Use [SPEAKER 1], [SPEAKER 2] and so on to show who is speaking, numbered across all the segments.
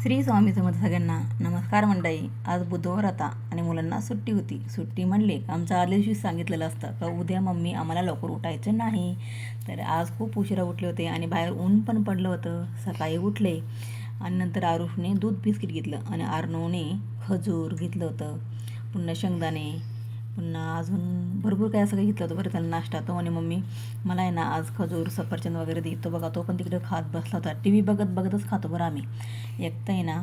[SPEAKER 1] श्री स्वामी समर्थ सगळ्यांना नमस्कार मंडळी. आज बुधवार होता आणि मुलांना सुट्टी होती. सुट्टी म्हणले आमचं आदल्या दिवशी सांगितलेलं असतं का उद्या मम्मी आम्हाला लवकर उठायचं नाही. तर आज खूप उशिरा उठले होते आणि बाहेर ऊन पण पडलं होतं. सकाळी उठले आणि नंतर आरुषने दूध बिस्किट घेतलं आणि अर्णवने खजूर घेतलं होतं, पुन्हा शेंगदाणे, पुन्हा अजून भरपूर काय असं काही घेतलं होतं. बरं त्याला नाश्ता तो आणि मम्मी मला आहे ना आज खजूर सफरचंद वगैरे देतो बघा. तो पण तिकडे खात बसला होता. टी व्ही बघत बघतच खातो बरं आम्ही. एक तर आहे ना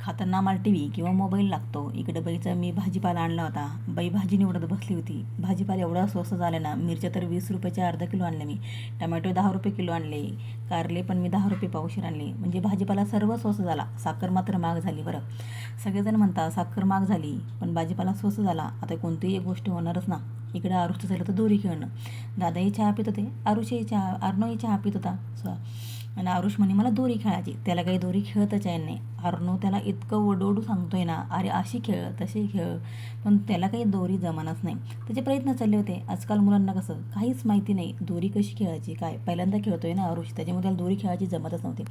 [SPEAKER 1] खाताना आम्हाला टी व्ही किंवा मोबाईल लागतो. इकडे बाईचा मी भाजीपाला आणला होता. बाई भाजी निवडत बसली होती. भाजीपाला एवढा स्वस्त झाला ना. मिरच्या तर 20 रुपयाचे अर्धा किलो आणले मी. टमॅटो 10 रुपये किलो आणले. कारले पण मी 10 रुपये पावशेर आणले. म्हणजे भाजीपाला सर्व स्वस्त झाला. साखर मात्र महाग झाली बरं. सगळेजण म्हणतात साखर महाग झाली पण भाजीपाला स्वस्त झाला. आता कोणतीही एक गोष्ट होणारच ना. इकडे आरुषचं झालं तर दोरी खेळणं. दादाही चहा पित होते, आरुषही चहा, अर्णवही चहा पित होता. आणि आरुष म्हणे मला दोरी खेळायची. त्याला काही दोरी खेळतच आहे नाही. अर्णव त्याला इतकं ओरडू सांगतोय ना, अरे अशी खेळ तशी खेळ, पण त्याला काही दोरी जमानच नाही. त्याचे प्रयत्न चालले होते. आजकाल मुलांना कसं काहीच माहिती नाही दोरी कशी खेळायची काय. पहिल्यांदा खेळतोय ना आरुष, त्याच्यामुळे त्याला दोरी खेळायची जमतच नव्हती.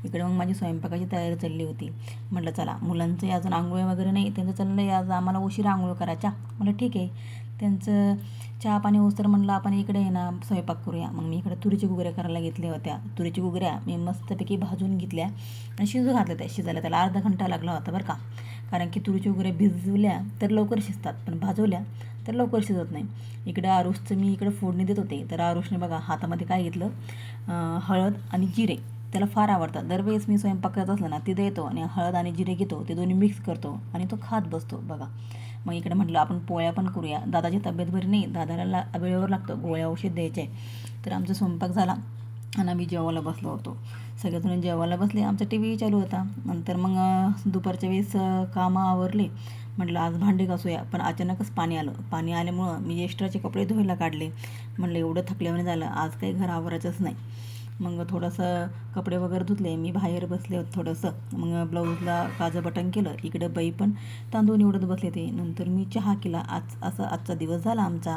[SPEAKER 1] इकडे मग माझी स्वयंपाकाची तयारी चालली होती. म्हटलं चला मुलांचं अजून आंघोळ वगैरे नाही, त्यांचं चाललं आहे आज आम्हाला उशिरा आंघोळ करायच्या. म्हटलं ठीक आहे. त्यांचं चहा पाणी होस तर म्हणलं आपण इकडे आहे ना स्वयंपाक करूया. मग मी इकडे तुरीच्या घुगऱ्या करायला घेतल्या होत्या. तुरीच्या घुगऱ्या मी मस्तपैकी भाजून घेतल्या आणि शिजू घातल्या. त्या शिजायला त्याला अर्धा घंटा लागला होता बरं का. कारण की तुरीच्या घुगऱ्या भिजवल्या तर लवकर शिजतात, पण भाजवल्या तर लवकर शिजत नाही. इकडं आरुषचं मी इकडं फोडणी देत होते. तर आरुषने बघा हातामध्ये काय घेतलं, हळद आणि जिरे. त्याला फार आवडतात. दरवेळेस मी स्वयंपाक करत असलं ना तिथे येतो आणि हळद आणि जिरे घेतो, ते दोन्ही मिक्स करतो आणि तो खात बसतो बघा. मग इकडे म्हटलं आपण पोळ्या पण करूया. दादाची तब्येत बरी नाही, दादाला वेळेवर लागतं, गोळ्या औषध द्यायचे. तर आमचा स्वयंपाक झाला आणि आम्ही जेवायला बसलो होतो. सगळेजण जेवायला बसले. आमचा टी व्ही चालू होता. नंतर मग दुपारच्या वेळेस कामं आवरले. म्हटलं आज भांडे घासूया, पण अचानकच पाणी आलं. पाणी आल्यामुळं मी एक्स्ट्राचे कपडे धुवायला काढले. म्हटलं एवढं थकल्यावर झालं, आज काही घर आवरायचंच नाही. मग थोडंसं कपडे वगैरे धुतले. मी बाहेर बसले होते थोडंसं. मग ब्लाऊजला काजं बटन केलं. इकडे बाई पण तांदूळ निवडत बसले ते. नंतर मी चहा केला. आजचा दिवस झाला आमचा.